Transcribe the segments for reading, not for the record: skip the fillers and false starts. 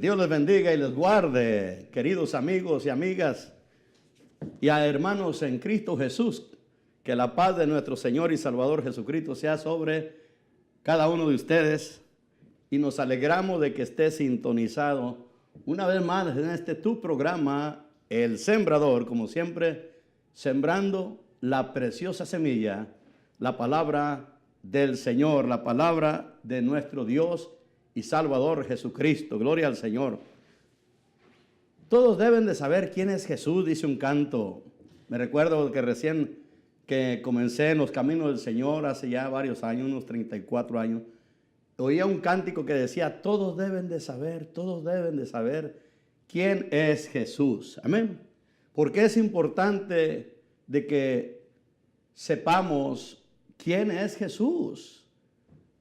Dios les bendiga y les guarde, queridos amigos y amigas, y a hermanos en Cristo Jesús. Que la paz de nuestro Señor y Salvador Jesucristo sea sobre cada uno de ustedes. Y nos alegramos de que esté sintonizado una vez más en este tu programa, El Sembrador, como siempre, sembrando la preciosa semilla, la palabra del Señor, la palabra de nuestro Dios y Salvador Jesucristo. Gloria al Señor. Todos deben de saber quién es Jesús, dice un canto. Me recuerdo que recién que comencé en los caminos del Señor hace ya varios años, unos 34 años, oía un cántico que decía, todos deben de saber quién es Jesús. Amén. Porque es importante de que sepamos quién es Jesús.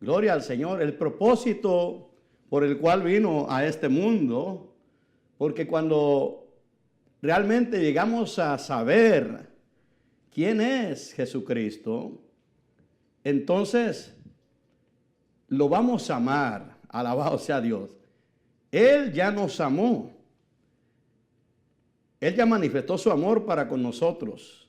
Gloria al Señor. El propósito por el cual vino a este mundo, porque cuando realmente llegamos a saber quién es Jesucristo, entonces lo vamos a amar. Alabado sea Dios. Él ya nos amó. Él ya manifestó su amor para con nosotros,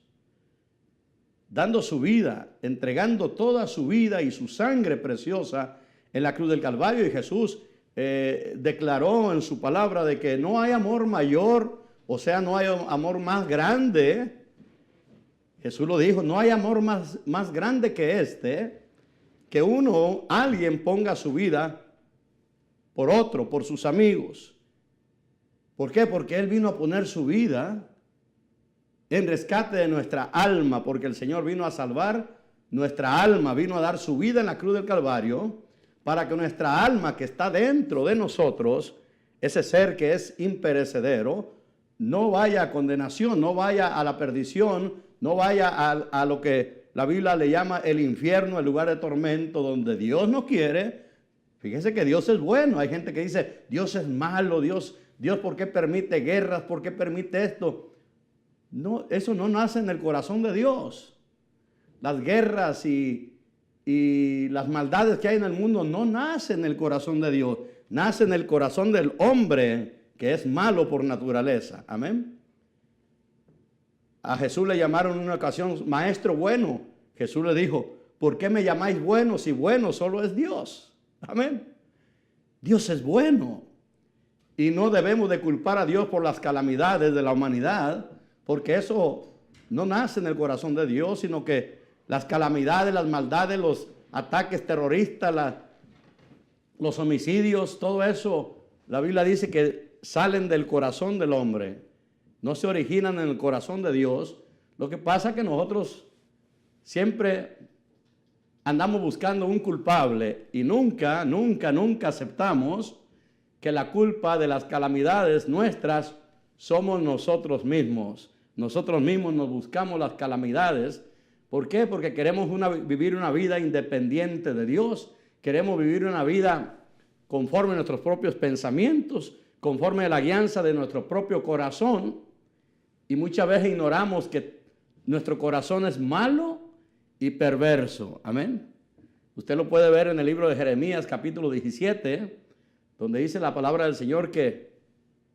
dando su vida, entregando toda su vida y su sangre preciosa en la cruz del Calvario. Y Jesús declaró en su palabra de que no hay amor mayor, o sea, no hay amor más grande. Jesús lo dijo, no hay amor más grande que este, que alguien ponga su vida por otro, por sus amigos. ¿Por qué? Porque Él vino a poner su vida en rescate de nuestra alma, porque el Señor vino a salvar nuestra alma, vino a dar su vida en la cruz del Calvario, para que nuestra alma que está dentro de nosotros, ese ser que es imperecedero, no vaya a condenación, no vaya a la perdición, no vaya a lo que la Biblia le llama el infierno, el lugar de tormento, donde Dios no quiere. Fíjese que Dios es bueno. Hay gente que dice, Dios es malo, Dios ¿por qué permite guerras? ¿Por qué permite esto? No, eso no nace en el corazón de Dios. Las guerras y las maldades que hay en el mundo no nacen en el corazón de Dios. Nace en el corazón del hombre que es malo por naturaleza. Amén. A Jesús le llamaron en una ocasión maestro bueno. Jesús le dijo, ¿por qué me llamáis bueno si bueno solo es Dios? Amén. Dios es bueno. Y no debemos de culpar a Dios por las calamidades de la humanidad, porque eso no nace en el corazón de Dios, sino que las calamidades, las maldades, los ataques terroristas, los homicidios, todo eso, la Biblia dice que salen del corazón del hombre, no se originan en el corazón de Dios. Lo que pasa es que nosotros siempre andamos buscando un culpable y nunca aceptamos que la culpa de las calamidades nuestras somos nosotros mismos. Nosotros mismos nos buscamos las calamidades. ¿Por qué? Porque queremos vivir una vida independiente de Dios. Queremos vivir una vida conforme a nuestros propios pensamientos, conforme a la guianza de nuestro propio corazón. Y muchas veces ignoramos que nuestro corazón es malo y perverso. Amén. Usted lo puede ver en el libro de Jeremías, capítulo 17, donde dice la palabra del Señor que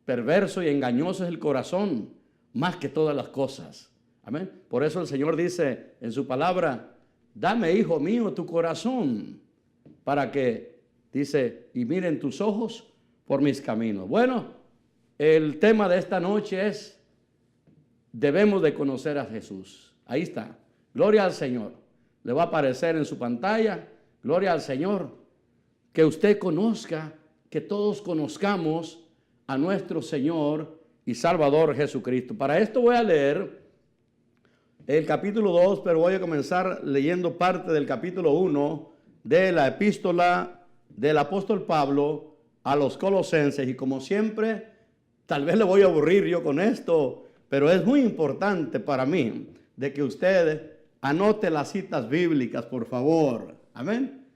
perverso y engañoso es el corazón, más que todas las cosas. Amén. Por eso el Señor dice en su palabra, dame, hijo mío, tu corazón, para que, dice, y miren tus ojos por mis caminos. Bueno, el tema de esta noche es, debemos de conocer a Jesús. Ahí está. Gloria al Señor. Le va a aparecer en su pantalla. Gloria al Señor. Que usted conozca, que todos conozcamos a nuestro Señor y Salvador Jesucristo. Para esto voy a leer el capítulo 2, pero voy a comenzar leyendo parte del capítulo 1 de la epístola del apóstol Pablo a los Colosenses. Y como siempre, tal vez le voy a aburrir yo con esto, pero es muy importante para mí de que usted anote las citas bíblicas, por favor. Amén.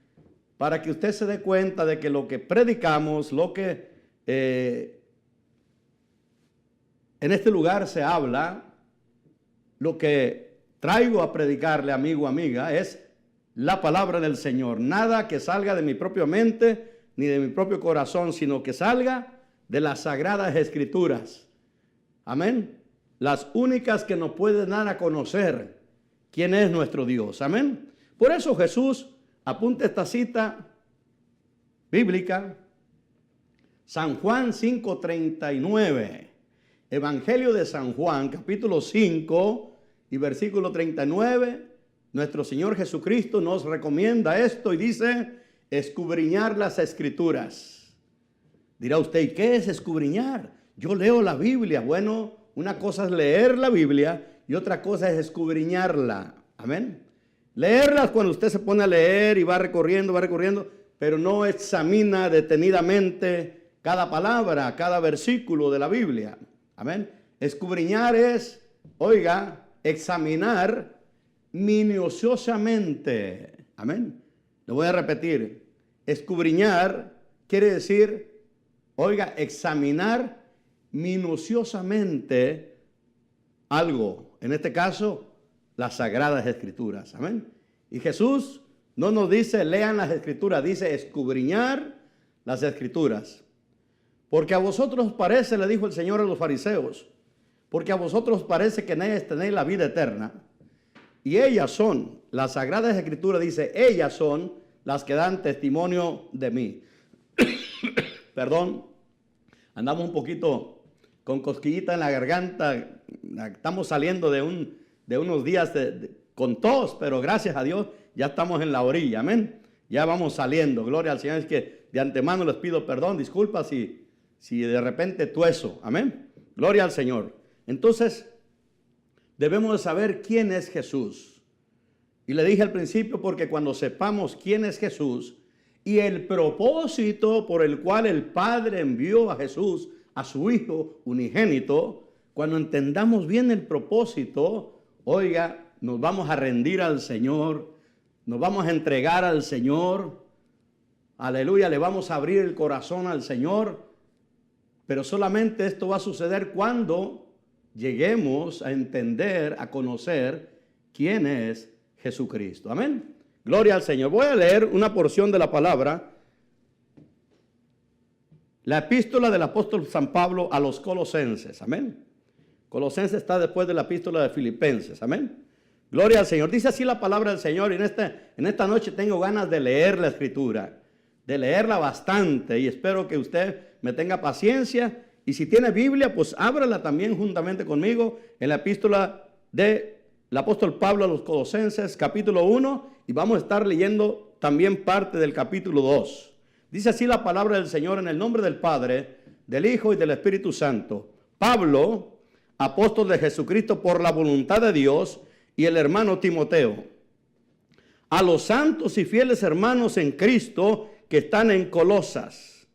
Para que usted se dé cuenta de que lo que predicamos, lo que en este lugar se habla, lo que traigo a predicarle, amigo, amiga, es la palabra del Señor. Nada que salga de mi propia mente ni de mi propio corazón, sino que salga de las Sagradas Escrituras. Amén. Las únicas que nos pueden dar a conocer quién es nuestro Dios. Amén. Por eso Jesús, apunta esta cita bíblica, San Juan 5:39. Evangelio de San Juan, capítulo 5 y versículo 39. Nuestro Señor Jesucristo nos recomienda esto y dice: escudriñar las Escrituras. Dirá usted, ¿y qué es escudriñar? Yo leo la Biblia. Bueno, una cosa es leer la Biblia y otra cosa es escudriñarla. Amén. Leerlas cuando usted se pone a leer y va recorriendo, pero no examina detenidamente cada palabra, cada versículo de la Biblia. Amén. Escudriñar es, oiga, examinar minuciosamente. Amén. Lo voy a repetir. Escudriñar quiere decir, oiga, examinar minuciosamente algo. En este caso, las Sagradas Escrituras. Amén. Y Jesús no nos dice lean las Escrituras, dice escudriñar las Escrituras. Porque a vosotros parece, le dijo el Señor a los fariseos, porque a vosotros parece que en ellas tenéis la vida eterna. Y ellas son, las Sagradas Escrituras dice, ellas son las que dan testimonio de mí. Perdón, andamos un poquito con cosquillita en la garganta. Estamos saliendo de unos días con tos, pero gracias a Dios ya estamos en la orilla, amén. Ya vamos saliendo, gloria al Señor. Es que de antemano les pido perdón, disculpa si de repente tueso, amén. Gloria al Señor. Entonces, debemos de saber quién es Jesús. Y le dije al principio, porque cuando sepamos quién es Jesús y el propósito por el cual el Padre envió a Jesús, a su Hijo unigénito, cuando entendamos bien el propósito, oiga, nos vamos a rendir al Señor, nos vamos a entregar al Señor, aleluya, le vamos a abrir el corazón al Señor, pero solamente esto va a suceder cuando lleguemos a entender, a conocer quién es Jesucristo. Amén. Gloria al Señor. Voy a leer una porción de la palabra. La epístola del apóstol San Pablo a los Colosenses. Amén. Colosenses está después de la epístola de Filipenses. Amén. Gloria al Señor. Dice así la palabra del Señor. Y en esta noche tengo ganas de leer la Escritura. De leerla bastante. Y espero que usted me tenga paciencia. Y si tiene Biblia, pues ábrala también juntamente conmigo en la epístola del apóstol Pablo a los Colosenses, capítulo 1. Y vamos a estar leyendo también parte del capítulo 2. Dice así la palabra del Señor en el nombre del Padre, del Hijo y del Espíritu Santo. Pablo, apóstol de Jesucristo por la voluntad de Dios, y el hermano Timoteo. A los santos y fieles hermanos en Cristo que están en Colosas.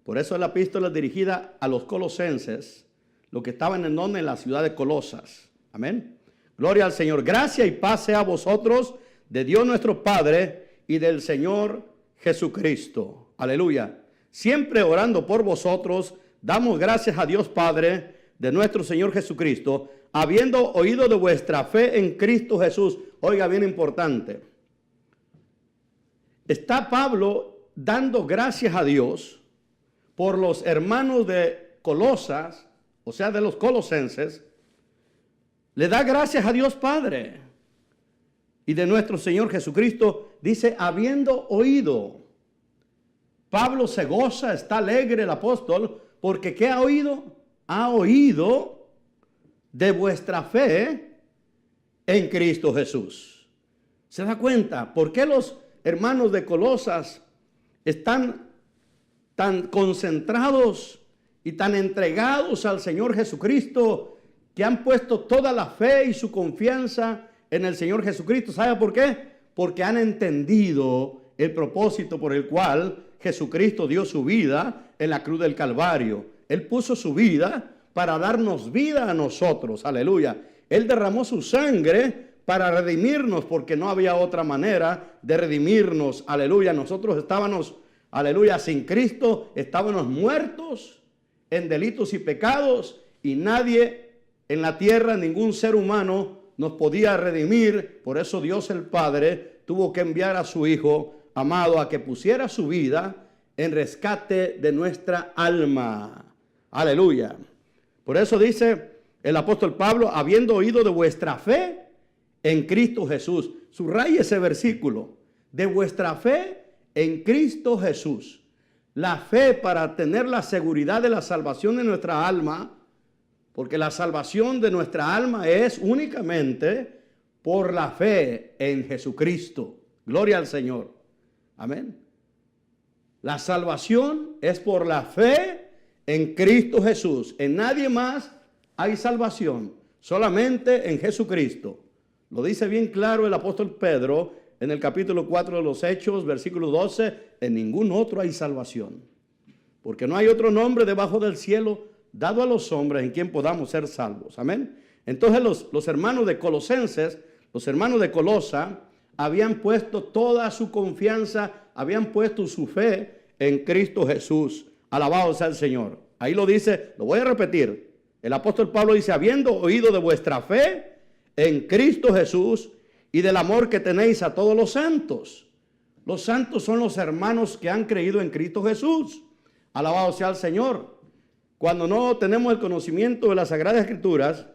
Por eso la epístola es dirigida a los colosenses, los que estaban en la ciudad de Colosas. Amén. Gloria al Señor. Gracia y paz sea a vosotros, de Dios nuestro Padre y del Señor Jesucristo. Aleluya. Siempre orando por vosotros, damos gracias a Dios Padre de nuestro Señor Jesucristo, habiendo oído de vuestra fe en Cristo Jesús. Oiga, bien importante. Está Pablo dando gracias a Dios por los hermanos de Colosas, o sea, de los colosenses. Le da gracias a Dios Padre y de nuestro Señor Jesucristo. Dice, habiendo oído. Pablo se goza, está alegre el apóstol, porque ¿qué ha oído? Ha oído de vuestra fe en Cristo Jesús. ¿Se da cuenta? ¿Por qué los hermanos de Colosas están tan concentrados y tan entregados al Señor Jesucristo, que han puesto toda la fe y su confianza en el Señor Jesucristo? ¿Sabe por qué? Porque han entendido el propósito por el cual Jesucristo dio su vida en la cruz del Calvario. Él puso su vida para darnos vida a nosotros. Aleluya. Él derramó su sangre para redimirnos, porque no había otra manera de redimirnos. Aleluya. Nosotros estábamos, aleluya, sin Cristo, estábamos muertos en delitos y pecados, y nadie en la tierra, ningún ser humano nos podía redimir. Por eso Dios el Padre tuvo que enviar a su Hijo amado a que pusiera su vida en rescate de nuestra alma. Aleluya. Por eso dice el apóstol Pablo, habiendo oído de vuestra fe en Cristo Jesús. Subraya ese versículo, de vuestra fe en Cristo Jesús. La fe para tener la seguridad de la salvación de nuestra alma, porque la salvación de nuestra alma es únicamente por la fe en Jesucristo. Gloria al Señor. Amén. La salvación es por la fe en Cristo Jesús. En nadie más hay salvación, solamente en Jesucristo. Lo dice bien claro el apóstol Pedro en el capítulo 4 de los Hechos, versículo 12. En ningún otro hay salvación, porque no hay otro nombre debajo del cielo dado a los hombres en quien podamos ser salvos. Amén. Entonces los hermanos de Colosenses, los hermanos de Colosa, habían puesto toda su confianza, habían puesto su fe en Cristo Jesús. Alabado sea el Señor. Ahí lo dice, lo voy a repetir. El apóstol Pablo dice, habiendo oído de vuestra fe en Cristo Jesús y del amor que tenéis a todos los santos. Los santos son los hermanos que han creído en Cristo Jesús. Alabado sea el Señor. Cuando no tenemos el conocimiento de las Sagradas Escrituras,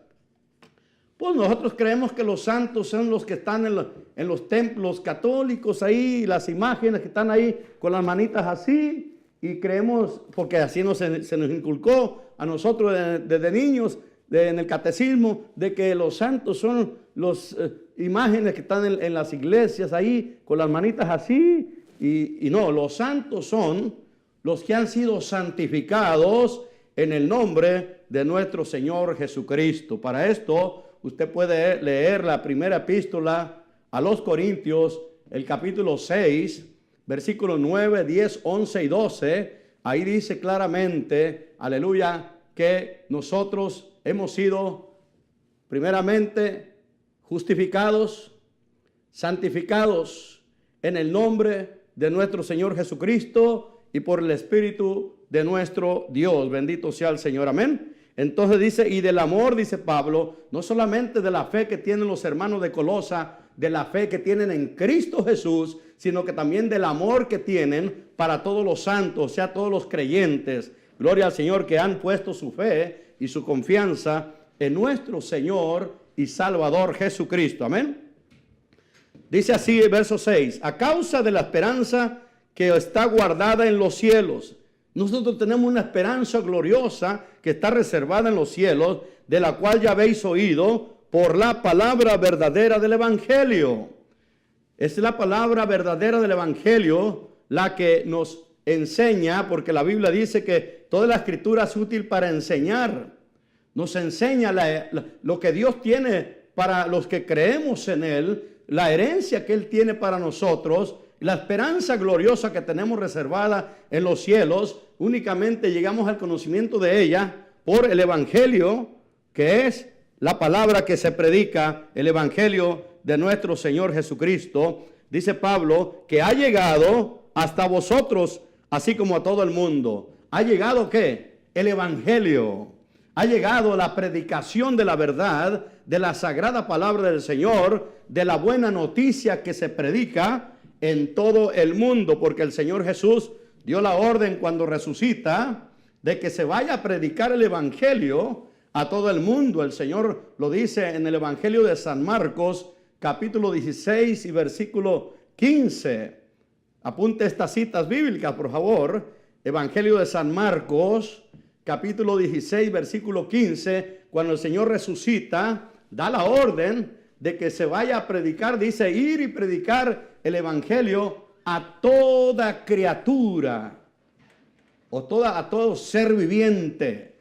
pues nosotros creemos que los santos son los que están en los templos católicos ahí, las imágenes que están ahí con las manitas así, y creemos, porque así se nos inculcó a nosotros desde niños, en el catecismo, de que los santos son las imágenes que están en las iglesias ahí, con las manitas así, y no, los santos son los que han sido santificados en el nombre de nuestro Señor Jesucristo. Para esto, usted puede leer la primera epístola a los Corintios, el capítulo 6, versículos 9, 10, 11 y 12. Ahí dice claramente, aleluya, que nosotros hemos sido primeramente justificados, santificados en el nombre de nuestro Señor Jesucristo y por el Espíritu de nuestro Dios. Bendito sea el Señor. Amén. Entonces dice, y del amor, dice Pablo, no solamente de la fe que tienen los hermanos de Colosa, de la fe que tienen en Cristo Jesús, sino que también del amor que tienen para todos los santos, o sea, todos los creyentes. Gloria al Señor, que han puesto su fe y su confianza en nuestro Señor y Salvador Jesucristo. Amén. Dice así el verso 6, a causa de la esperanza que está guardada en los cielos. Nosotros tenemos una esperanza gloriosa que está reservada en los cielos, de la cual ya habéis oído por la palabra verdadera del Evangelio. Es la palabra verdadera del Evangelio la que nos enseña, porque la Biblia dice que toda la Escritura es útil para enseñar. Nos enseña lo que Dios tiene para los que creemos en Él, la herencia que Él tiene para nosotros, la esperanza gloriosa que tenemos reservada en los cielos. Únicamente llegamos al conocimiento de ella por el Evangelio, que es la palabra que se predica, el Evangelio de nuestro Señor Jesucristo. Dice Pablo que ha llegado hasta vosotros, así como a todo el mundo. ¿Ha llegado qué? El Evangelio. Ha llegado la predicación de la verdad, de la sagrada palabra del Señor, de la buena noticia que se predica en todo el mundo, porque el Señor Jesús dio la orden cuando resucita de que se vaya a predicar el Evangelio a todo el mundo. El Señor lo dice en el Evangelio de San Marcos, capítulo 16 y versículo 15. Apunte estas citas bíblicas, por favor. Evangelio de San Marcos, capítulo 16, versículo 15. Cuando el Señor resucita, da la orden de que se vaya a predicar, dice, ir y predicar el Evangelio a toda criatura, a todo ser viviente.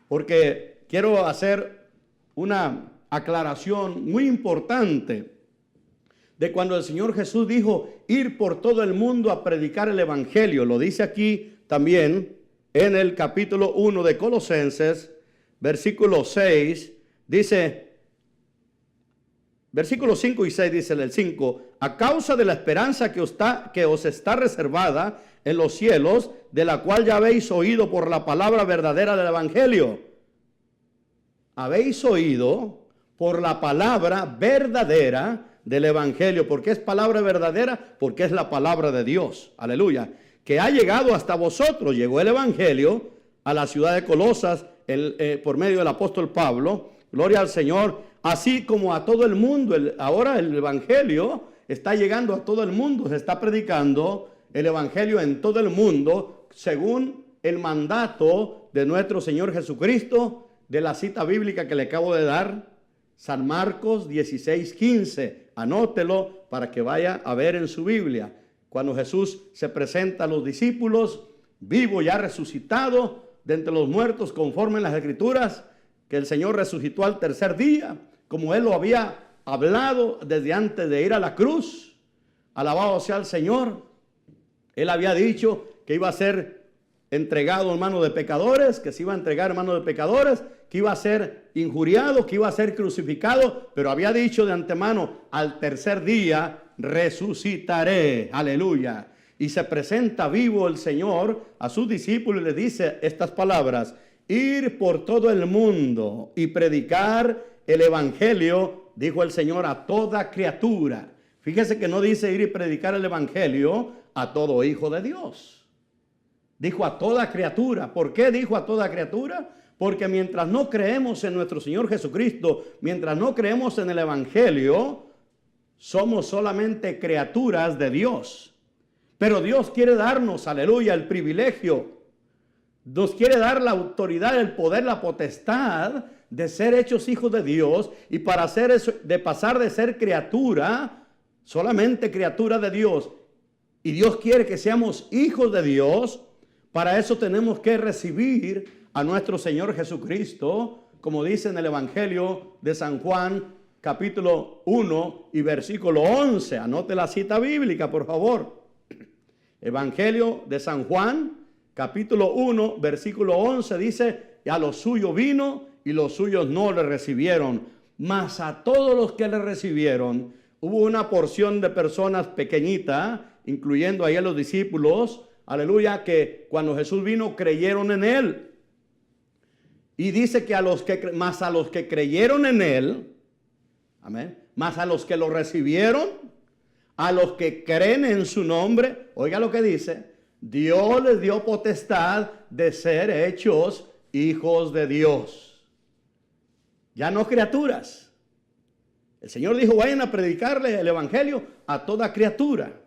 Porque quiero hacer una aclaración muy importante de cuando el Señor Jesús dijo ir por todo el mundo a predicar el Evangelio. Lo dice aquí también en el capítulo 1 de Colosenses, versículo 6, dice, versículos 5 y 6 dice el 5, a causa de la esperanza que os está reservada en los cielos, de la cual ya habéis oído por la palabra verdadera del Evangelio. Habéis oído por la palabra verdadera del Evangelio. ¿Por qué es palabra verdadera? Porque es la palabra de Dios. Aleluya. que ha llegado hasta vosotros. Llegó el evangelio a la ciudad de Colosas por medio del apóstol Pablo. Gloria al Señor. Así como a todo el mundo. Ahora el evangelio está llegando a todo el mundo. Se está predicando el evangelio en todo el mundo según el mandato de nuestro Señor Jesucristo, de la cita bíblica que le acabo de dar, San Marcos 16:15. Anótelo para que vaya a ver en su Biblia. Cuando Jesús se presenta a los discípulos, vivo ya resucitado de entre los muertos, conforme en las Escrituras, que el Señor resucitó al tercer día, como Él lo había hablado desde antes de ir a la cruz. Alabado sea el Señor. Él había dicho que iba a ser entregado en manos de pecadores, que se iba a entregar en manos de pecadores, que iba a ser injuriado, que iba a ser crucificado, pero había dicho de antemano, al tercer día resucitaré. Aleluya. Y se presenta vivo el Señor a sus discípulos y les dice estas palabras: ir por todo el mundo y predicar el evangelio, dijo el Señor, a toda criatura. Fíjese que no dice ir y predicar el evangelio a todo hijo de Dios. Dijo a toda criatura. ¿Por qué dijo a toda criatura? Porque mientras no creemos en nuestro Señor Jesucristo, mientras no creemos en el evangelio, somos solamente criaturas de Dios. Pero Dios quiere darnos, aleluya, el privilegio. Nos quiere dar la autoridad, el poder, la potestad de ser hechos hijos de Dios. Y para hacer eso, de pasar de ser criatura, solamente criatura de Dios, y Dios quiere que seamos hijos de Dios. Para eso tenemos que recibir a nuestro Señor Jesucristo, como dice en el Evangelio de San Juan, capítulo 1 y versículo 11. Anote la cita bíblica, por favor. Evangelio de San Juan, capítulo 1, versículo 11, dice: a los suyos vino y los suyos no le recibieron, mas a todos los que le recibieron. Hubo una porción de personas pequeñita, incluyendo ahí a los discípulos, aleluya, que cuando Jesús vino creyeron en Él. Y dice que más a los que creyeron en Él, amén, más a los que lo recibieron, a los que creen en su nombre, oiga lo que dice: Dios les dio potestad de ser hechos hijos de Dios. Ya no criaturas. El Señor dijo: vayan a predicarle el evangelio a toda criatura.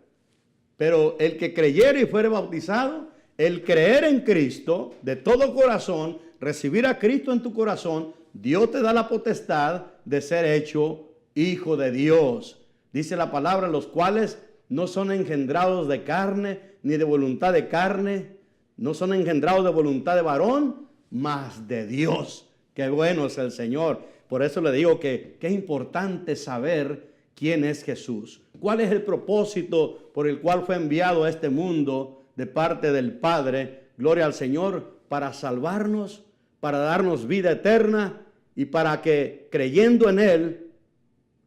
Pero el que creyere y fuere bautizado, el creer en Cristo de todo corazón, recibir a Cristo en tu corazón, Dios te da la potestad de ser hecho hijo de Dios. Dice la palabra: los cuales no son engendrados de carne, ni de voluntad de carne, no son engendrados de voluntad de varón, mas de Dios. Qué bueno es el Señor. Por eso le digo que es importante saber quién es Jesús. ¿Cuál es el propósito por el cual fue enviado a este mundo de parte del Padre? Gloria al Señor, para salvarnos, para darnos vida eterna y para que creyendo en Él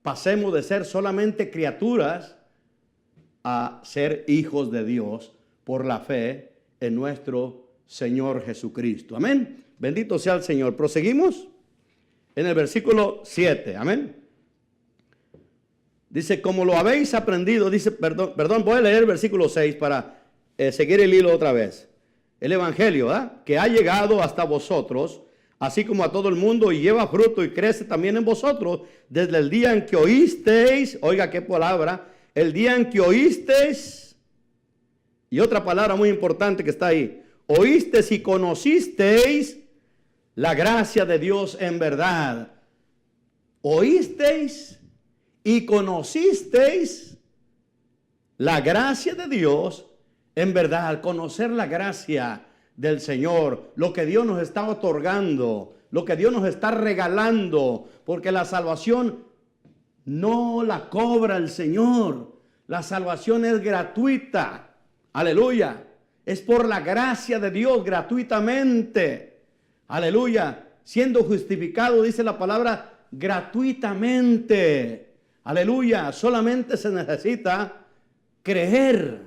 pasemos de ser solamente criaturas a ser hijos de Dios por la fe en nuestro Señor Jesucristo. Amén. Bendito sea el Señor. Proseguimos en el versículo 7. Amén. Dice: como lo habéis aprendido, dice, perdón, voy a leer el versículo 6 para seguir el hilo otra vez. El evangelio, que ha llegado hasta vosotros, así como a todo el mundo, y lleva fruto y crece también en vosotros, desde el día en que oísteis, oiga qué palabra, el día en que oísteis, y otra palabra muy importante que está ahí, oísteis y conocisteis la gracia de Dios en verdad. Oísteis y conocisteis la gracia de Dios en verdad. Al conocer la gracia del Señor, lo que Dios nos está otorgando, lo que Dios nos está regalando, porque la salvación no la cobra el Señor. La salvación es gratuita. Aleluya. Es por la gracia de Dios gratuitamente. Aleluya. Siendo justificado, dice la palabra, gratuitamente. Aleluya. Solamente se necesita creer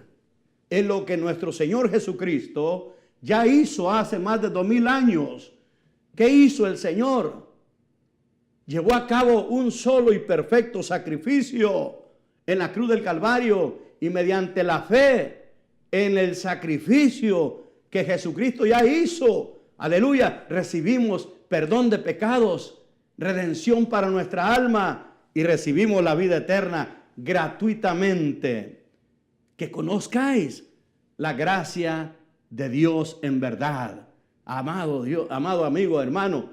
en lo que nuestro Señor Jesucristo ya hizo hace más de 2000 años. ¿Qué hizo el Señor? Llevó a cabo un solo y perfecto sacrificio en la cruz del Calvario, y mediante la fe en el sacrificio que Jesucristo ya hizo. Aleluya, recibimos perdón de pecados, redención para nuestra alma y recibimos la vida eterna gratuitamente. Que conozcáis la gracia de Dios en verdad. Amado Dios, amado amigo, hermano,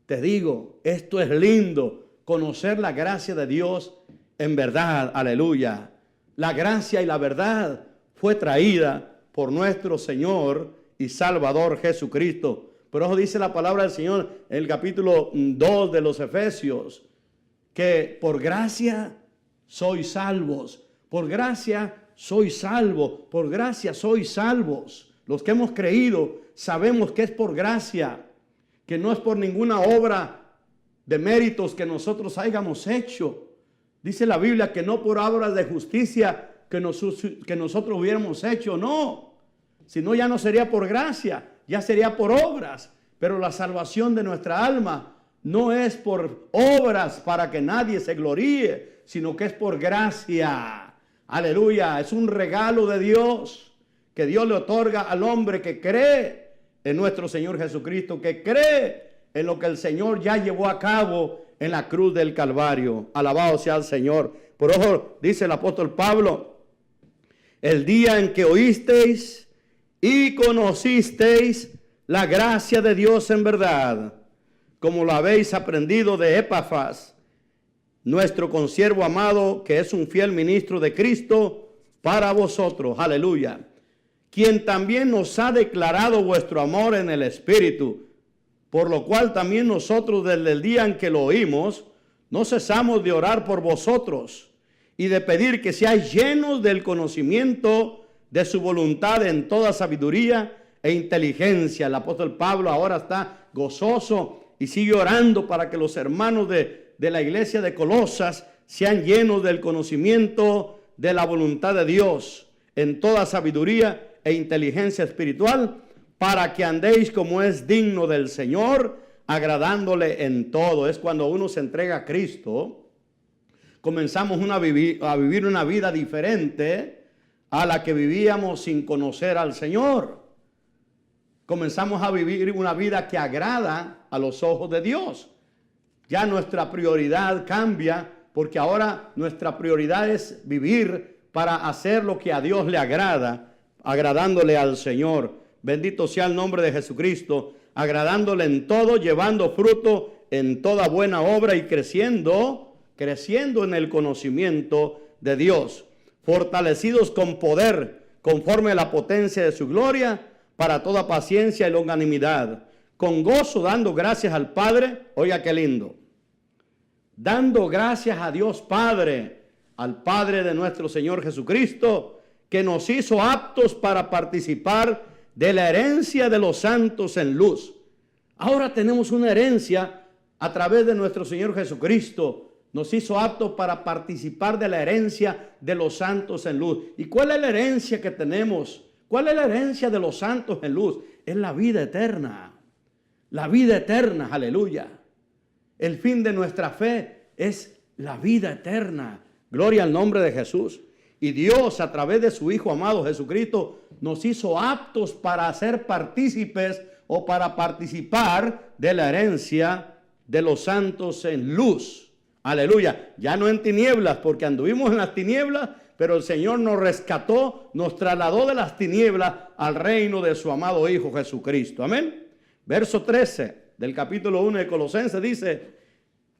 te digo, esto es lindo, conocer la gracia de Dios en verdad. Aleluya. La gracia y la verdad fue traída por nuestro Señor y Salvador Jesucristo. Por eso dice la palabra del Señor en el capítulo 2 de los Efesios, que por gracia sois salvos. Por gracia sois salvos. Por gracia sois salvos. Los que hemos creído sabemos que es por gracia, que no es por ninguna obra de méritos que nosotros hayamos hecho. Dice la Biblia que no por obras de justicia que nosotros hubiéramos hecho, no. Sino ya no sería por gracia, ya sería por obras. Pero la salvación de nuestra alma no es por obras para que nadie se gloríe, sino que es por gracia. Aleluya, es un regalo de Dios que Dios le otorga al hombre que cree en nuestro Señor Jesucristo, que cree en lo que el Señor ya llevó a cabo en la cruz del Calvario. Alabado sea el Señor. Por eso dice el apóstol Pablo, el día en que oísteis y conocisteis la gracia de Dios en verdad, como lo habéis aprendido de Epafras, nuestro consiervo amado, que es un fiel ministro de Cristo para vosotros. Aleluya. Quien también nos ha declarado vuestro amor en el Espíritu, por lo cual también nosotros desde el día en que lo oímos, no cesamos de orar por vosotros y de pedir que seáis llenos del conocimiento de su voluntad en toda sabiduría e inteligencia. El apóstol Pablo ahora está gozoso y sigue orando para que los hermanos de la iglesia de Colosas sean llenos del conocimiento de la voluntad de Dios en toda sabiduría e inteligencia espiritual, para que andéis como es digno del Señor, agradándole en todo. Es cuando uno se entrega a Cristo, comenzamos a vivir una vida diferente a la que vivíamos sin conocer al Señor. Comenzamos a vivir una vida que agrada a los ojos de Dios. Ya nuestra prioridad cambia, porque ahora nuestra prioridad es vivir para hacer lo que a Dios le agrada, agradándole al Señor. Bendito sea el nombre de Jesucristo, agradándole en todo, llevando fruto en toda buena obra y creciendo en el conocimiento de Dios, fortalecidos con poder, conforme a la potencia de su gloria, para toda paciencia y longanimidad, con gozo dando gracias al Padre. Oiga qué lindo, dando gracias a Dios Padre, al Padre de nuestro Señor Jesucristo, que nos hizo aptos para participar de la herencia de los santos en luz. Ahora tenemos una herencia a través de nuestro Señor Jesucristo. Nos hizo aptos para participar de la herencia de los santos en luz. ¿Y cuál es la herencia que tenemos? ¿Cuál es la herencia de los santos en luz? Es la vida eterna. La vida eterna, aleluya. El fin de nuestra fe es la vida eterna. Gloria al nombre de Jesús. Y Dios, a través de su Hijo amado Jesucristo, nos hizo aptos para ser partícipes o para participar de la herencia de los santos en luz. Aleluya. Ya no en tinieblas, porque anduvimos en las tinieblas, pero el Señor nos rescató, nos trasladó de las tinieblas al reino de su amado Hijo Jesucristo. Amén. Verso 13 del capítulo 1 de Colosenses dice,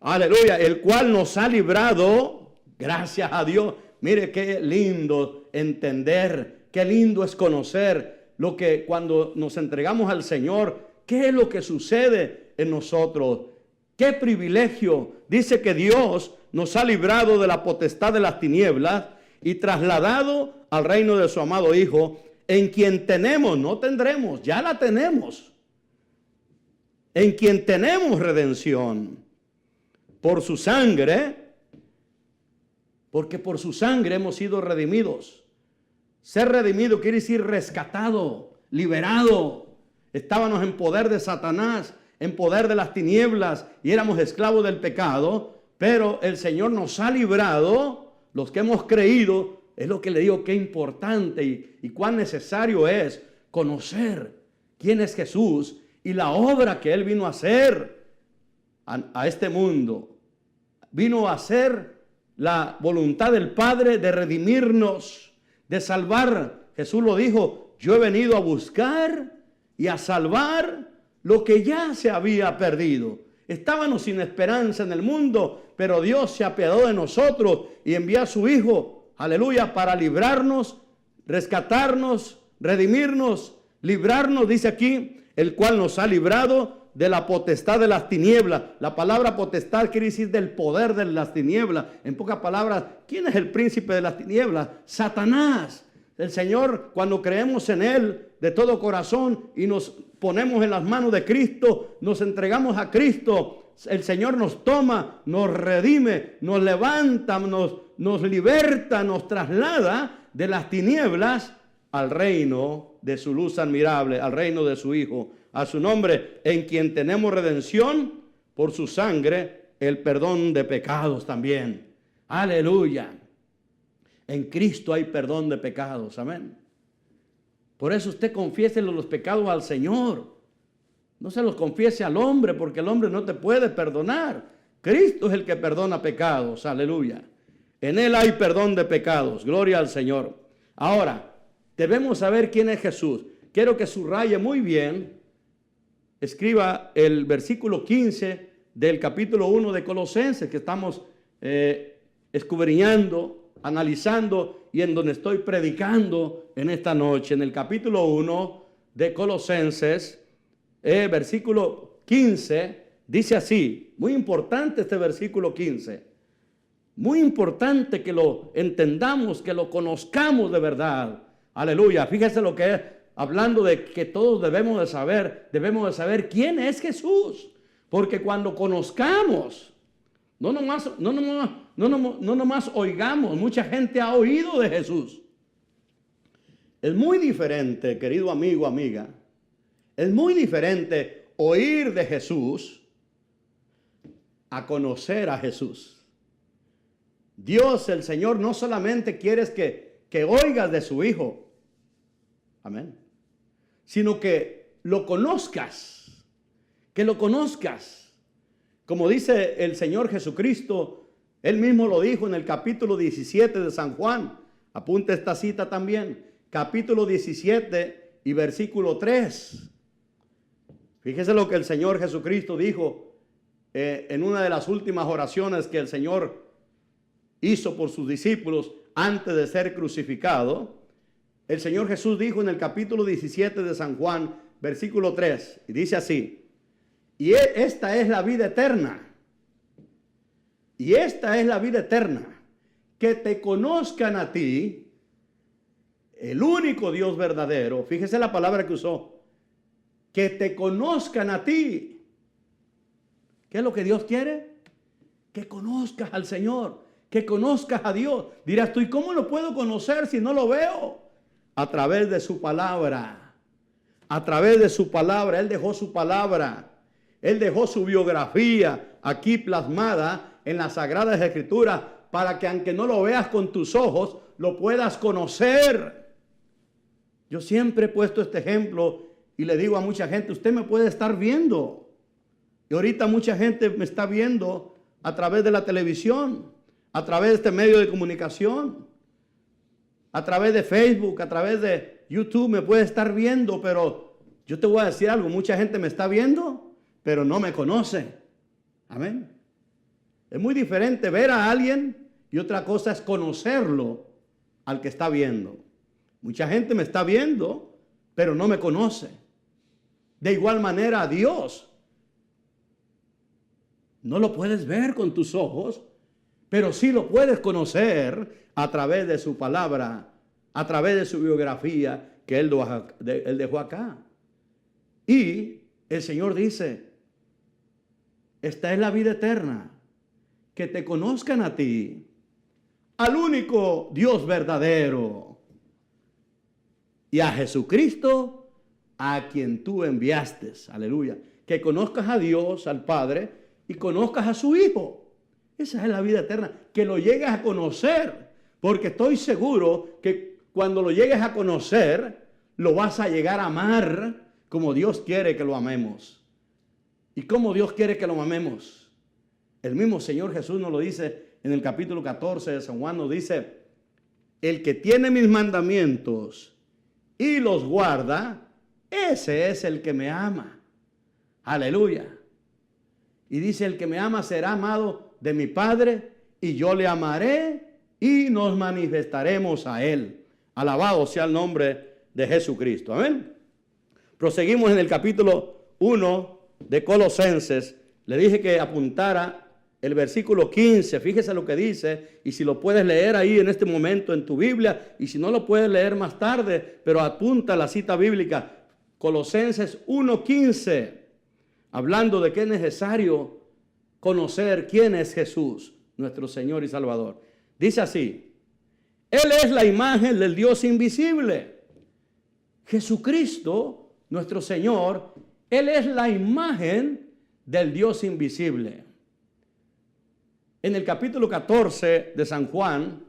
aleluya, el cual nos ha librado, gracias a Dios. Mire qué lindo entender, qué lindo es conocer lo que cuando nos entregamos al Señor, qué es lo que sucede en nosotros. Qué privilegio. Dice que Dios nos ha librado de la potestad de las tinieblas y trasladado al reino de su amado Hijo, en quien tenemos, no tendremos, ya la tenemos, en quien tenemos redención por su sangre. Porque por su sangre hemos sido redimidos. Ser redimido quiere decir rescatado, liberado. Estábamos en poder de Satanás, en poder de las tinieblas y éramos esclavos del pecado. Pero el Señor nos ha librado, los que hemos creído, es lo que le digo, qué importante y cuán necesario es conocer quién es Jesús y la obra que Él vino a hacer a este mundo. Vino a hacer la voluntad del Padre de redimirnos, de salvar. Jesús lo dijo, yo he venido a buscar y a salvar lo que ya se había perdido. Estábamos sin esperanza en el mundo, pero Dios se apiadó de nosotros y envió a su Hijo, aleluya, para librarnos, rescatarnos, redimirnos, librarnos, dice aquí, el cual nos ha librado de la potestad de las tinieblas. La palabra potestad quiere decir del poder de las tinieblas. En pocas palabras, ¿quién es el príncipe de las tinieblas? Satanás. El Señor, cuando creemos en Él de todo corazón y nos ponemos en las manos de Cristo, nos entregamos a Cristo, el Señor nos toma, nos redime, nos levanta, nos liberta, nos traslada de las tinieblas al reino de su luz admirable, al reino de su Hijo, a su nombre, en quien tenemos redención por su sangre, el perdón de pecados también. Aleluya. En Cristo hay perdón de pecados, amén. Por eso usted confiese los pecados al Señor. No se los confiese al hombre, porque el hombre no te puede perdonar. Cristo es el que perdona pecados, aleluya. En Él hay perdón de pecados, gloria al Señor. Ahora, debemos saber quién es Jesús. Quiero que subraye muy bien, escriba el versículo 15 del capítulo 1 de Colosenses, que estamos escudriñando, analizando y en donde estoy predicando en esta noche. En el capítulo 1 de Colosenses, versículo 15, dice así, muy importante este versículo 15, muy importante que lo entendamos, que lo conozcamos de verdad. Aleluya, fíjese lo que es, hablando de que todos debemos de saber quién es Jesús, porque cuando conozcamos, no nomás oigamos, mucha gente ha oído de Jesús. Es muy diferente, querido amigo, amiga, es muy diferente oír de Jesús a conocer a Jesús. Dios, el Señor, no solamente quiere que oigas de su Hijo, amén, sino que lo conozcas, Como dice el Señor Jesucristo, Él mismo lo dijo en el capítulo 17 de San Juan. Apunte esta cita también. Capítulo 17 y versículo 3. Fíjese lo que el Señor Jesucristo dijo en una de las últimas oraciones que el Señor hizo por sus discípulos antes de ser crucificado. El Señor Jesús dijo en el capítulo 17 de San Juan, versículo 3, y dice así: y esta es la vida eterna. Y esta es la vida eterna, que te conozcan a ti, el único Dios verdadero. Fíjese la palabra que usó. Que te conozcan a ti. ¿Qué es lo que Dios quiere? Que conozcas al Señor, que conozcas a Dios. Dirás tú, ¿y cómo lo puedo conocer si no lo veo? A través de su palabra. A través de su palabra. Él dejó su palabra. Él dejó su biografía aquí plasmada en las Sagradas Escrituras para que aunque no lo veas con tus ojos, lo puedas conocer. Yo siempre he puesto este ejemplo y le digo a mucha gente, usted me puede estar viendo. Y ahorita mucha gente me está viendo a través de la televisión, a través de este medio de comunicación, a través de Facebook, a través de YouTube me puede estar viendo, pero yo te voy a decir algo, mucha gente me está viendo, pero no me conoce. Amén. Es muy diferente ver a alguien y otra cosa es conocerlo al que está viendo. Mucha gente me está viendo, pero no me conoce. De igual manera a Dios. No lo puedes ver con tus ojos, pero sí lo puedes conocer a través de su palabra, a través de su biografía que Él dejó acá. Y el Señor dice, esta es la vida eterna, que te conozcan a ti, al único Dios verdadero, y a Jesucristo, a quien tú enviaste. Aleluya. Que conozcas a Dios, al Padre, y conozcas a su Hijo. Esa es la vida eterna, que lo llegues a conocer. Porque estoy seguro que cuando lo llegues a conocer, lo vas a llegar a amar como Dios quiere que lo amemos. ¿Y cómo Dios quiere que lo amemos? El mismo Señor Jesús nos lo dice en el capítulo 14 de San Juan, nos dice: el que tiene mis mandamientos y los guarda, ese es el que me ama. Aleluya. Y dice: el que me ama será amado de mi Padre, y yo le amaré y nos manifestaremos a él. Alabado sea el nombre de Jesucristo. Amén. Proseguimos en el capítulo 1 de Colosenses. Le dije que apuntara el versículo 15. Fíjese lo que dice, y si lo puedes leer ahí en este momento en tu Biblia, y si no lo puedes leer más tarde, pero apunta la cita bíblica. Colosenses 1:15, hablando de que es necesario conocer quién es Jesús, nuestro Señor y Salvador. Dice así: Él es la imagen del Dios invisible. Jesucristo, nuestro Señor, Él es la imagen del Dios invisible. En el capítulo 14 de San Juan,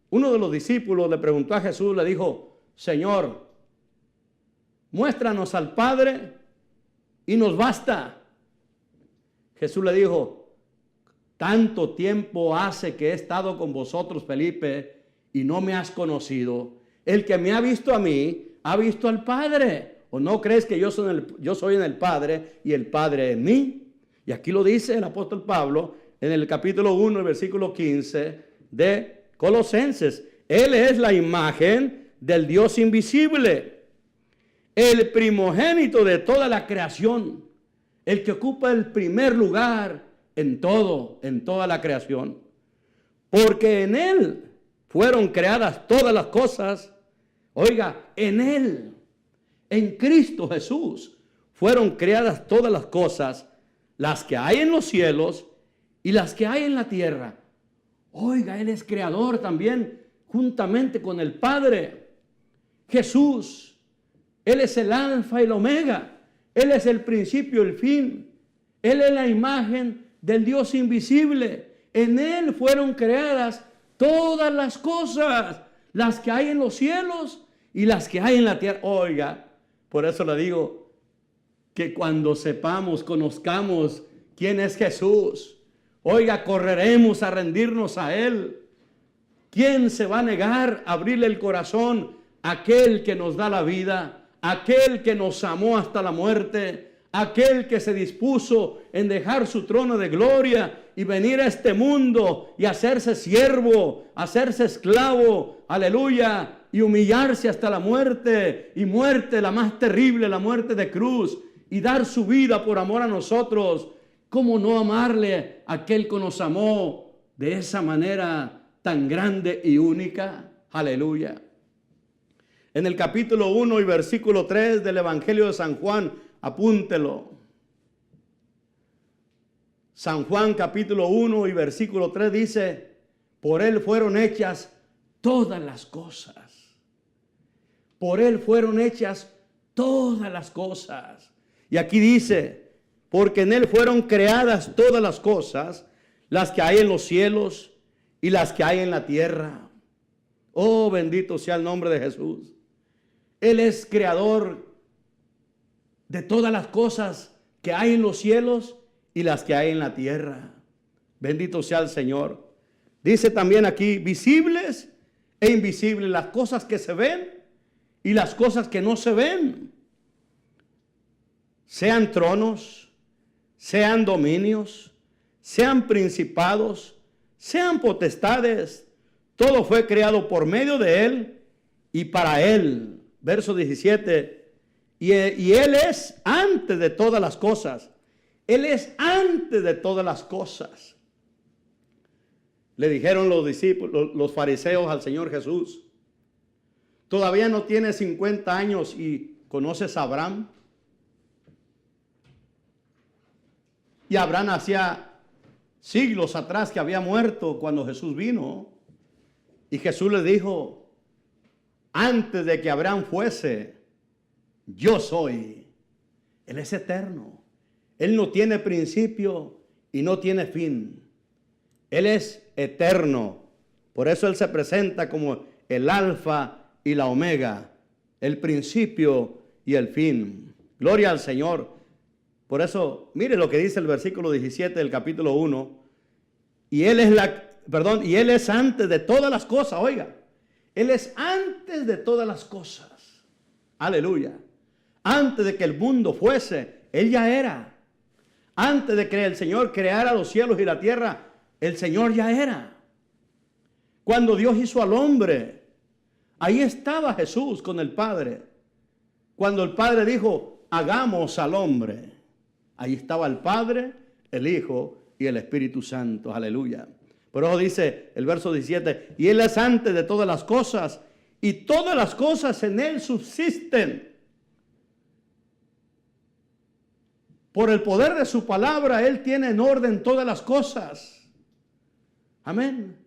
uno de los discípulos le preguntó a Jesús, le dijo: Señor, muéstranos al Padre y nos basta. Jesús le dijo: tanto tiempo hace que he estado con vosotros, Felipe, y no me has conocido. El que me ha visto a mí, ha visto al Padre. ¿O no crees que yo soy en el Padre y el Padre en mí? Y aquí lo dice el apóstol Pablo en el capítulo 1, el versículo 15 de Colosenses. Él es la imagen del Dios invisible, el primogénito de toda la creación, el que ocupa el primer lugar en toda la creación. Porque en Él fueron creadas todas las cosas. Oiga, en Él, en Cristo Jesús, fueron creadas todas las cosas, las que hay en los cielos y las que hay en la tierra. Oiga, Él es creador también, juntamente con el Padre. Jesús, Él es el alfa y el omega. Él es el principio y el fin. Él es la imagen del Dios invisible. En Él fueron creadas todas las cosas, las que hay en los cielos y las que hay en la tierra. Oiga, por eso le digo que cuando sepamos, conozcamos quién es Jesús, oiga, correremos a rendirnos a Él. ¿Quién se va a negar a abrirle el corazón a aquel que nos da la vida, aquel que nos amó hasta la muerte, aquel que se dispuso en dejar su trono de gloria y venir a este mundo y hacerse siervo, hacerse esclavo, aleluya, y humillarse hasta la muerte, y muerte la más terrible, la muerte de cruz, y dar su vida por amor a nosotros? ¿Cómo no amarle a aquel que nos amó de esa manera tan grande y única? Aleluya. En el capítulo 1 y versículo 3 del Evangelio de San Juan, apúntelo. San Juan capítulo 1 y versículo 3 dice: por Él fueron hechas todas las cosas. Por Él fueron hechas todas las cosas. Y aquí dice: porque en Él fueron creadas todas las cosas, las que hay en los cielos y las que hay en la tierra. Oh, bendito sea el nombre de Jesús. Él es creador de todas las cosas que hay en los cielos y las que hay en la tierra. Bendito sea el Señor. Dice también aquí: visibles e invisibles, las cosas que se ven y las cosas que no se ven. Sean tronos, sean dominios, sean principados, sean potestades, todo fue creado por medio de Él y para Él. Verso 17, y Él es antes de todas las cosas. Él es antes de todas las cosas. Le dijeron los discípulos, los fariseos al Señor Jesús: ¿todavía no tienes 50 años y conoces a Abraham? Y Abraham hacía siglos atrás que había muerto cuando Jesús vino. Y Jesús le dijo: antes de que Abraham fuese, yo soy. Él es eterno. Él no tiene principio y no tiene fin. Él es eterno Por eso Él se presenta como el alfa y la omega, el principio y el fin. Gloria al Señor. Por eso, mire lo que dice el versículo 17 del capítulo 1. Y Él es antes de todas las cosas, oiga. Él es antes de todas las cosas. Aleluya. Antes de que el mundo fuese, Él ya era. Antes de que el Señor creara los cielos y la tierra, el Señor ya era. Cuando Dios hizo al hombre, ahí estaba Jesús con el Padre. Cuando el Padre dijo, hagamos al hombre, ahí estaba el Padre, el Hijo y el Espíritu Santo. Aleluya. Por eso dice el verso 17, y Él es antes de todas las cosas, y todas las cosas en Él subsisten. Por el poder de su palabra, Él tiene en orden todas las cosas. Amén.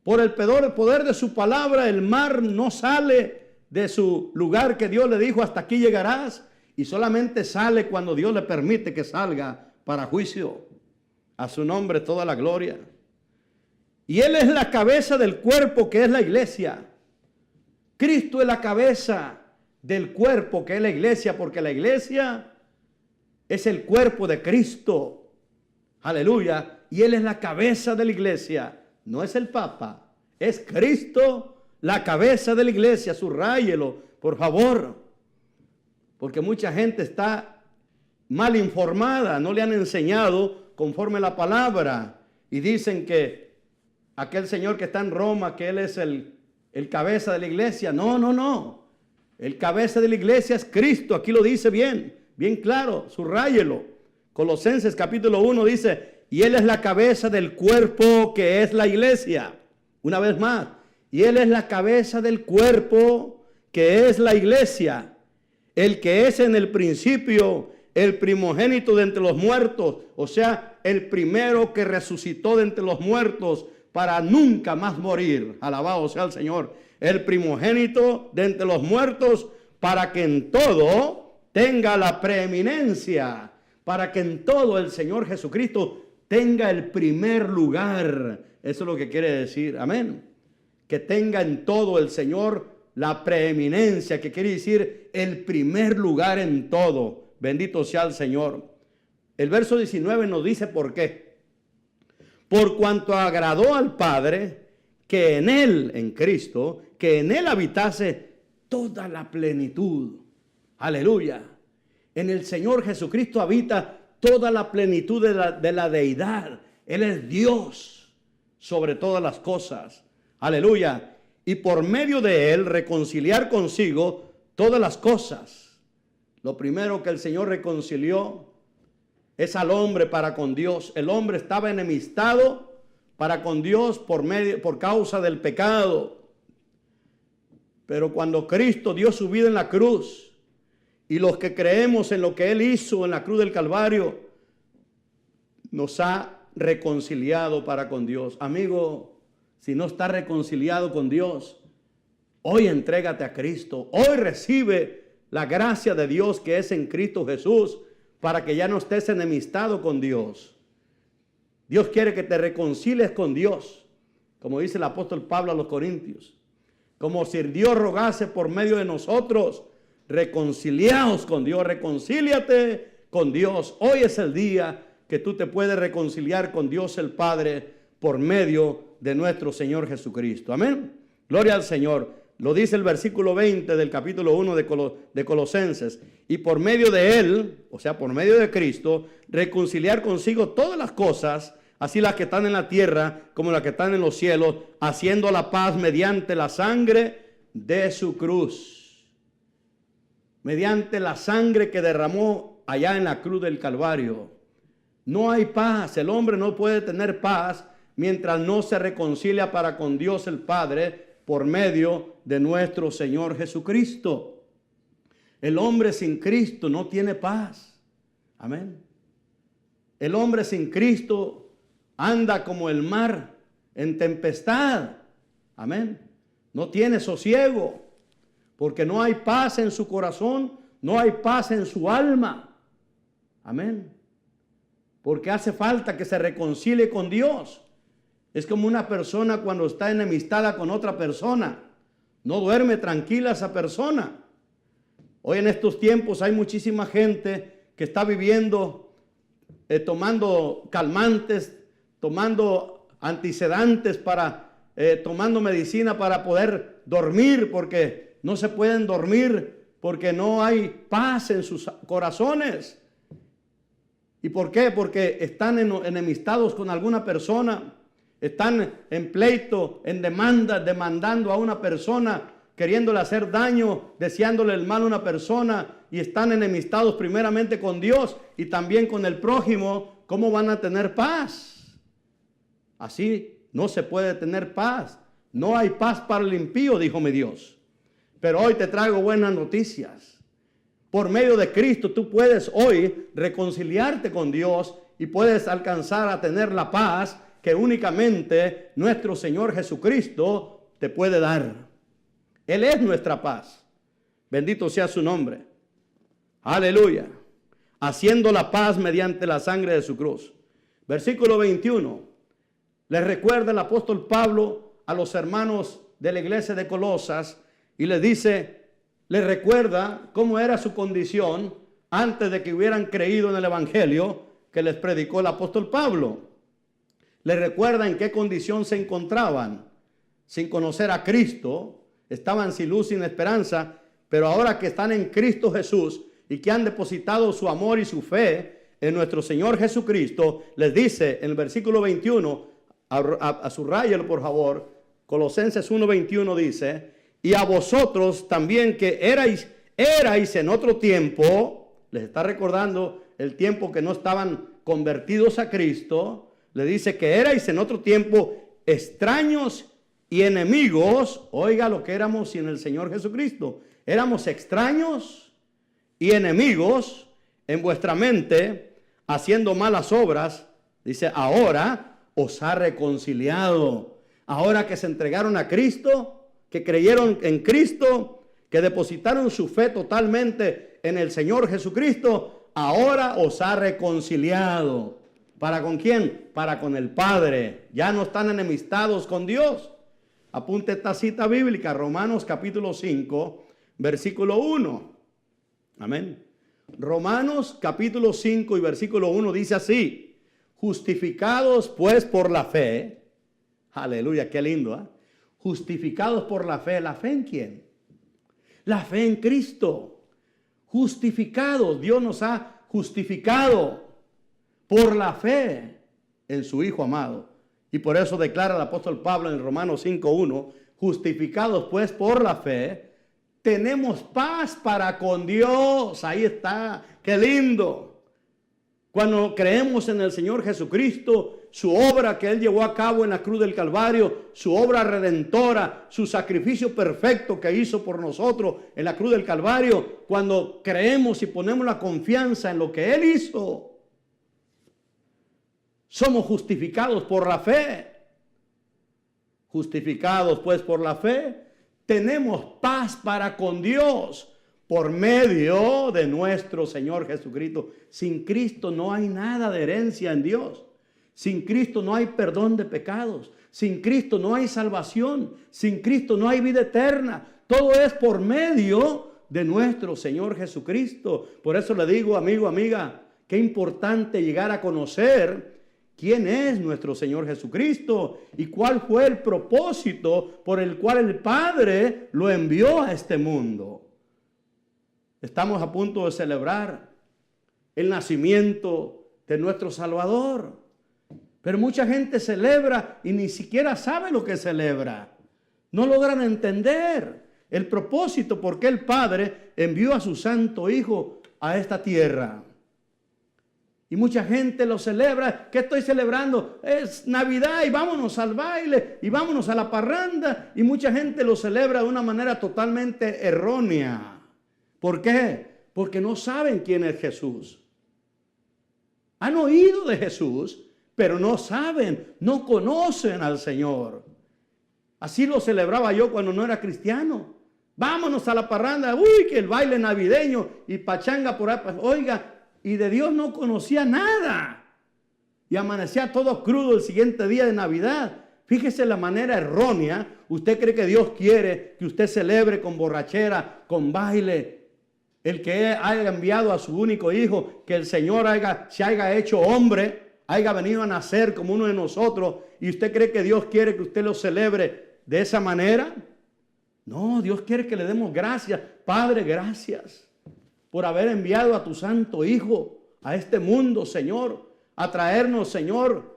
Por el poder de su palabra, el mar no sale de su lugar que Dios le dijo, hasta aquí llegarás, y solamente sale cuando Dios le permite que salga para juicio. A su nombre toda la gloria. Y Él es la cabeza del cuerpo que es la iglesia. Cristo es la cabeza del cuerpo que es la iglesia, porque la iglesia es el cuerpo de Cristo. Aleluya. Y Él es la cabeza de la iglesia. No es el Papa, es Cristo la cabeza de la iglesia. Subráyelo, por favor. Porque mucha gente está mal informada, no le han enseñado conforme la palabra. Y dicen que aquel señor que está en Roma, que Él es el cabeza de la iglesia. No, no, no. El cabeza de la iglesia es Cristo. Aquí lo dice bien claro, subráyelo. Colosenses capítulo 1 dice, y Él es la cabeza del cuerpo que es la iglesia. Una vez más, y Él es la cabeza del cuerpo que es la iglesia. El que es en el principio el primogénito de entre los muertos, o sea, el primero que resucitó de entre los muertos para nunca más morir. Alabado sea el Señor. El primogénito de entre los muertos, para que en todo tenga la preeminencia, para que en todo el Señor Jesucristo tenga el primer lugar. Eso es lo que quiere decir. Amén. Que tenga en todo el Señor la preeminencia, que quiere decir el primer lugar en todo. Bendito sea el Señor. El verso 19 nos dice por qué. Por cuanto agradó al Padre que en Él, en Cristo, que en Él habitase toda la plenitud. Aleluya. En el Señor Jesucristo habita toda la plenitud de la deidad. Él es Dios sobre todas las cosas. Aleluya. Y por medio de Él reconciliar consigo todas las cosas. Lo primero que el Señor reconcilió es al hombre para con Dios. El hombre estaba enemistado para con Dios por causa del pecado. Pero cuando Cristo dio su vida en la cruz, y los que creemos en lo que Él hizo en la cruz del Calvario, nos ha reconciliado para con Dios. Amigo, si no estás reconciliado con Dios, hoy entrégate a Cristo. Hoy recibe la gracia de Dios que es en Cristo Jesús, para que ya no estés enemistado con Dios. Dios quiere que te reconcilies con Dios, como dice el apóstol Pablo a los Corintios. Como si Dios rogase por medio de nosotros, reconciliaos con Dios, reconcíliate con Dios. Hoy es el día que tú te puedes reconciliar con Dios el Padre por medio de nuestro Señor Jesucristo. Amén. Gloria al Señor. Lo dice el versículo 20 del capítulo 1 de Colosenses. Y por medio de Él, o sea, por medio de Cristo, reconciliar consigo todas las cosas, así las que están en la tierra como las que están en los cielos, haciendo la paz mediante la sangre de su cruz. Mediante la sangre que derramó allá en la cruz del Calvario. No hay paz. El hombre no puede tener paz mientras no se reconcilia para con Dios el Padre por medio de nuestro Señor Jesucristo. El hombre sin Cristo no tiene paz. Amén. El hombre sin Cristo anda como el mar en tempestad. Amén. No tiene sosiego, porque no hay paz en su corazón, no hay paz en su alma. Amén. Porque hace falta que se reconcilie con Dios. Es como una persona cuando está enemistada con otra persona. No duerme tranquila esa persona. Hoy en estos tiempos hay muchísima gente que está viviendo, tomando calmantes, tomando antisedantes, tomando medicina para poder dormir, porque no se pueden dormir, porque no hay paz en sus corazones. ¿Y por qué? Porque están enemistados con alguna persona, están en pleito, en demanda, demandando a una persona, queriéndole hacer daño, deseándole el mal a una persona, y están enemistados primeramente con Dios y también con el prójimo. ¿Cómo van a tener paz? Así no se puede tener paz. No hay paz para el impío, dijo mi Dios. Pero hoy te traigo buenas noticias. Por medio de Cristo tú puedes hoy reconciliarte con Dios y puedes alcanzar a tener la paz que únicamente nuestro Señor Jesucristo te puede dar. Él es nuestra paz. Bendito sea su nombre. Aleluya. Haciendo la paz mediante la sangre de su cruz. Versículo 21. Les recuerda el apóstol Pablo a los hermanos de la iglesia de Colosas y les dice, les recuerda cómo era su condición antes de que hubieran creído en el evangelio que les predicó el apóstol Pablo. Les recuerda en qué condición se encontraban, sin conocer a Cristo, estaban sin luz, sin esperanza, pero ahora que están en Cristo Jesús y que han depositado su amor y su fe en nuestro Señor Jesucristo, les dice en el versículo 21, subrayelo por favor, Colosenses 1:21 dice, y a vosotros también que erais en otro tiempo, les está recordando el tiempo que no estaban convertidos a Cristo, le dice que erais en otro tiempo extraños y enemigos. Oiga lo que éramos sin el Señor Jesucristo. Éramos extraños y enemigos en vuestra mente, haciendo malas obras. Dice, ahora os ha reconciliado. Ahora que se entregaron a Cristo, que creyeron en Cristo, que depositaron su fe totalmente en el Señor Jesucristo, ahora os ha reconciliado. ¿Para con quién? Para con el Padre. Ya no están enemistados con Dios. Apunte esta cita bíblica, Romanos capítulo 5, versículo 1. Amén. Romanos capítulo 5 y versículo 1 dice así, justificados pues por la fe. Aleluya, qué lindo, ¿eh? Justificados por la fe. ¿La fe en quién? La fe en Cristo. Justificados. Dios nos ha justificado por la fe en su Hijo amado. Y por eso declara el apóstol Pablo en Romanos 5:1, justificados pues por la fe, tenemos paz para con Dios. Ahí está, qué lindo. Cuando creemos en el Señor Jesucristo, su obra que Él llevó a cabo en la cruz del Calvario, su obra redentora, su sacrificio perfecto que hizo por nosotros en la cruz del Calvario, cuando creemos y ponemos la confianza en lo que Él hizo, somos justificados por la fe. Justificados pues por la fe, tenemos paz para con Dios por medio de nuestro Señor Jesucristo. Sin Cristo no hay nada de herencia en Dios. Sin Cristo no hay perdón de pecados. Sin Cristo no hay salvación. Sin Cristo no hay vida eterna. Todo es por medio de nuestro Señor Jesucristo. Por eso le digo, amigo, amiga, qué importante llegar a conocer quién es nuestro Señor Jesucristo y cuál fue el propósito por el cual el Padre lo envió a este mundo. Estamos a punto de celebrar el nacimiento de nuestro Salvador. Pero mucha gente celebra y ni siquiera sabe lo que celebra. No logran entender el propósito por qué el Padre envió a su Santo Hijo a esta tierra. Y mucha gente lo celebra. ¿Qué estoy celebrando? Es Navidad y vámonos al baile y vámonos a la parranda. Y mucha gente lo celebra de una manera totalmente errónea. ¿Por qué? Porque no saben quién es Jesús. Han oído de Jesús, pero no saben, no conocen al Señor. Así lo celebraba yo cuando no era cristiano. Vámonos a la parranda, uy, que el baile navideño y pachanga por ahí. Oiga, y de Dios no conocía nada. Y amanecía todo crudo el siguiente día de Navidad. Fíjese la manera errónea. Usted cree que Dios quiere que usted celebre con borrachera, con baile. El que haya enviado a su único hijo, que el Señor se haya hecho hombre, haya venido a nacer como uno de nosotros, y usted cree que Dios quiere que usted lo celebre de esa manera. No, Dios quiere que le demos gracias. Padre, gracias por haber enviado a tu santo Hijo a este mundo, Señor, a traernos, Señor,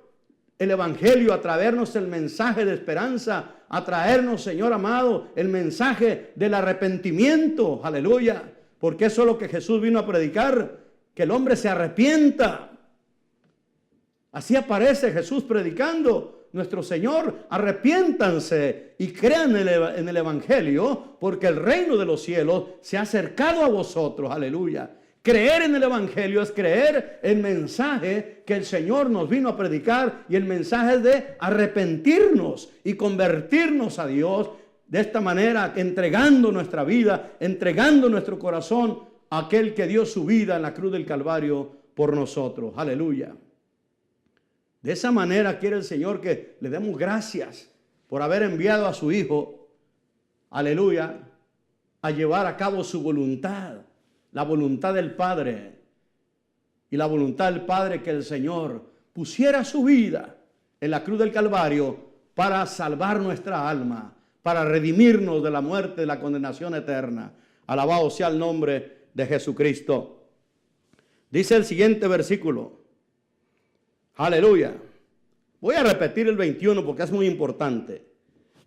el Evangelio, a traernos el mensaje de esperanza, a traernos, Señor amado, el mensaje del arrepentimiento. Aleluya. Porque eso es lo que Jesús vino a predicar, que el hombre se arrepienta. Así aparece Jesús predicando, nuestro Señor: arrepiéntanse y crean en el Evangelio, porque el reino de los cielos se ha acercado a vosotros. Aleluya. Creer en el Evangelio es creer el mensaje que el Señor nos vino a predicar, y el mensaje es de arrepentirnos y convertirnos a Dios. De esta manera, entregando nuestra vida, entregando nuestro corazón a aquel que dio su vida en la cruz del Calvario por nosotros. Aleluya. De esa manera quiere el Señor que le demos gracias por haber enviado a su Hijo, aleluya, a llevar a cabo su voluntad, la voluntad del Padre. Y la voluntad del Padre, que el Señor pusiera su vida en la cruz del Calvario para salvar nuestra alma, para redimirnos de la muerte, de la condenación eterna. Alabado sea el nombre de Jesucristo. Dice el siguiente versículo. Aleluya. Voy a repetir el 21 porque es muy importante.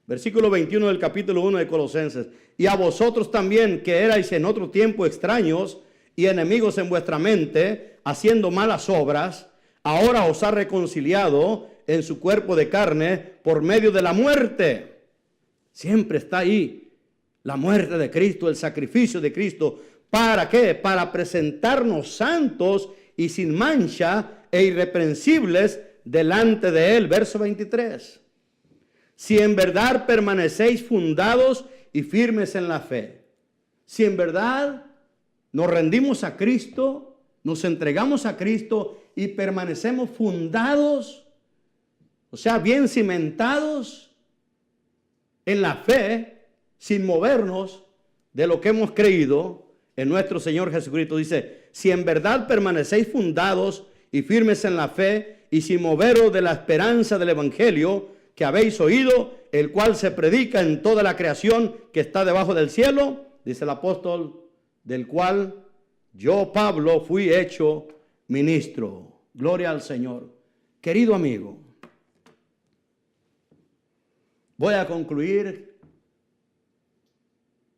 Versículo 21 del capítulo 1 de Colosenses. Y a vosotros también, que erais en otro tiempo extraños y enemigos en vuestra mente, haciendo malas obras, ahora os ha reconciliado en su cuerpo de carne por medio de la muerte. Siempre está ahí la muerte de Cristo, el sacrificio de Cristo. ¿Para qué? Para presentarnos santos y sin mancha e irreprensibles delante de Él. Verso 23. Si en verdad permanecéis fundados y firmes en la fe. Si en verdad nos rendimos a Cristo, nos entregamos a Cristo y permanecemos fundados, o sea, bien cimentados en la fe, sin movernos de lo que hemos creído en nuestro Señor Jesucristo. Dice: si en verdad permanecéis fundados y firmes en la fe, y sin moveros de la esperanza del Evangelio que habéis oído, el cual se predica en toda la creación que está debajo del cielo, dice el apóstol, del cual yo, Pablo, fui hecho ministro. Gloria al Señor. Querido amigo, voy a concluir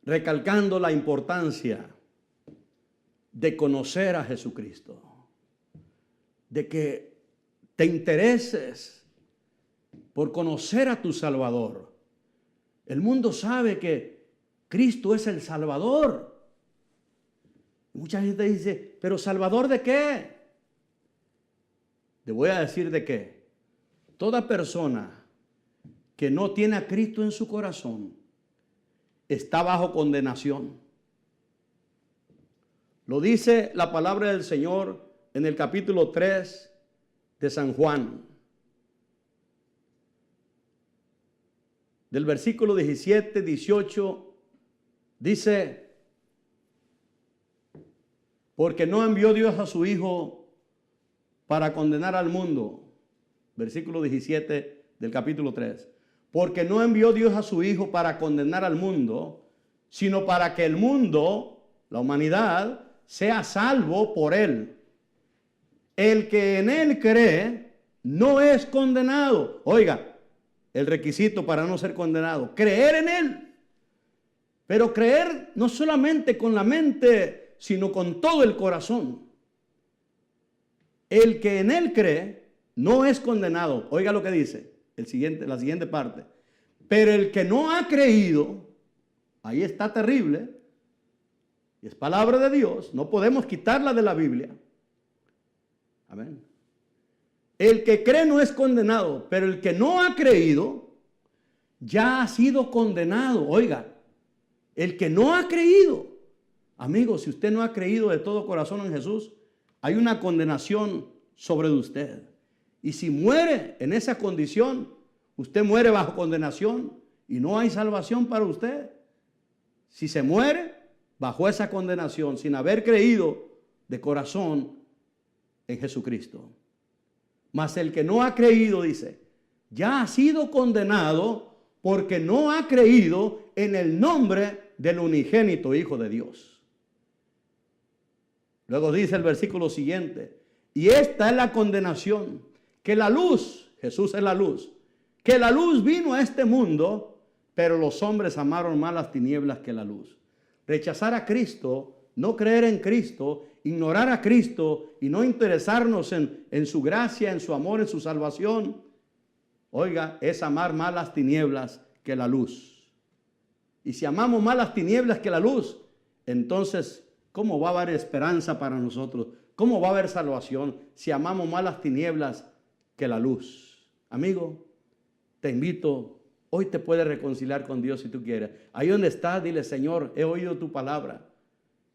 recalcando la importancia de conocer a Jesucristo, de que te intereses por conocer a tu Salvador. El mundo sabe que Cristo es el Salvador. Mucha gente dice: ¿pero Salvador de qué? Te voy a decir de qué. Toda persona que no tiene a Cristo en su corazón está bajo condenación. Lo dice la palabra del Señor en el capítulo 3 de San Juan. Del versículo 17, 18, dice: porque no envió Dios a su Hijo para condenar al mundo. Versículo 17 del capítulo 3. Porque no envió Dios a su Hijo para condenar al mundo, sino para que el mundo, la humanidad, sea salvo por Él. El que en Él cree no es condenado. Oiga, el requisito para no ser condenado: creer en Él. Pero creer no solamente con la mente, sino con todo el corazón. El que en Él cree no es condenado. Oiga lo que dice la siguiente parte. Pero el que no ha creído, ahí está terrible, y es palabra de Dios, no podemos quitarla de la Biblia. Amén. El que cree no es condenado, pero el que no ha creído ya ha sido condenado. Oiga, el que no ha creído, amigo, si usted no ha creído de todo corazón en Jesús, hay una condenación sobre usted. Y si muere en esa condición, Usted muere bajo condenación y no hay salvación para usted. Si se muere bajo esa condenación sin haber creído de corazón en Jesucristo. Mas el que no ha creído, dice, ya ha sido condenado porque no ha creído en el nombre del unigénito Hijo de Dios. Luego dice el versículo siguiente, y esta es la condenación, que la luz, Jesús es la luz, que la luz vino a este mundo, pero los hombres amaron más las tinieblas que la luz. Rechazar a Cristo, no creer en Cristo, ignorar a Cristo y no interesarnos en su gracia, en su amor, en su salvación, oiga, es amar más las tinieblas que la luz. Y si amamos más las tinieblas que la luz, entonces, ¿cómo va a haber esperanza para nosotros? ¿Cómo va a haber salvación si amamos más las tinieblas que la luz? Amigo, te invito, hoy te puedes reconciliar con Dios si tú quieres. Ahí donde estás, dile, Señor, he oído tu palabra.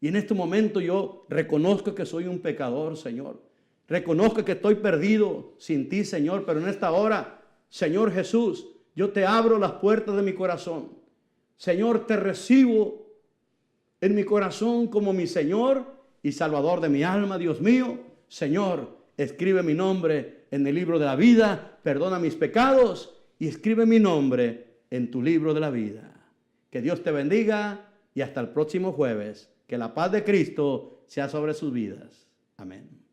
Y en este momento yo reconozco que soy un pecador, Señor. Reconozco que estoy perdido sin ti, Señor. Pero en esta hora, Señor Jesús, yo te abro las puertas de mi corazón. Señor, te recibo en mi corazón como mi Señor y Salvador de mi alma, Dios mío. Señor, escribe mi nombre en el libro de la vida, perdona mis pecados y escribe mi nombre en tu libro de la vida. Que Dios te bendiga y hasta el próximo jueves. Que la paz de Cristo sea sobre sus vidas. Amén.